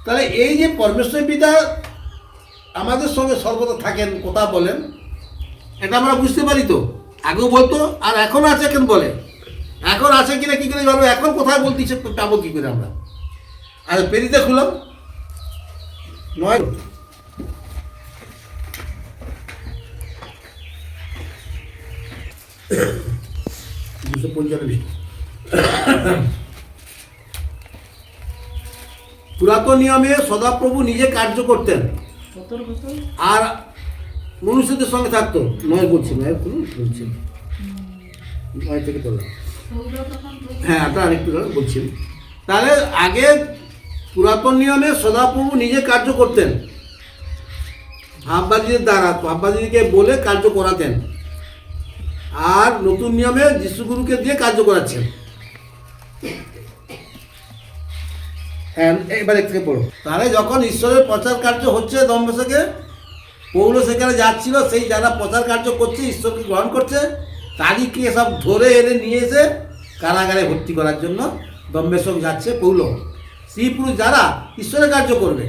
তাহলে এই যে পরমেশ্বর পিতা আমাদের সঙ্গে সর্বদা থাকেন, কথা বলেন, এটা আমরা বুঝতে পারি তো। আগেও বলতো, আর এখন আছে কেন বলে, এখন আছে কিনা কী করে জানবো, এখন কোথায় বলতেছে পাবো কী করে আমরা। আর পেরিতে খুলাম নয় 295। পুরাতন নিয়মে সদাপ্রভু নিজে কার্য করতেন আর মনুষ্যদের সঙ্গে থাকতো। নয় বলছি, নয় বলছি, নয় থেকে তোলা, হ্যাঁ এটা আরেকটু বলছি। তাহলে আগে পুরাতন নিয়মে সদাপ্রভু নিজে কার্য করতেন, ভাববাদীদের দ্বারা, ভাববাদীকে বলে কার্য করাতেন, আর নতুন নিয়মে যিশুগুরুকে দিয়ে কার্য করাচ্ছেন। হ্যাঁ, এবার এক থেকে পড়ো। তাহলে যখন ঈশ্বরের প্রচার কার্য হচ্ছে দম্বেশকে, পৌল সেখানে যাচ্ছিল, সেই যারা প্রচার কার্য করছে, ঈশ্বরকে গ্রহণ করছে, তাদেরকে সব ধরে এনে নিয়ে এসে কারাগারে ভর্তি করার জন্য দম্বেশক যাচ্ছে পৌল। স্ত্রী পুরুষ যারা ঈশ্বরের কার্য করবে,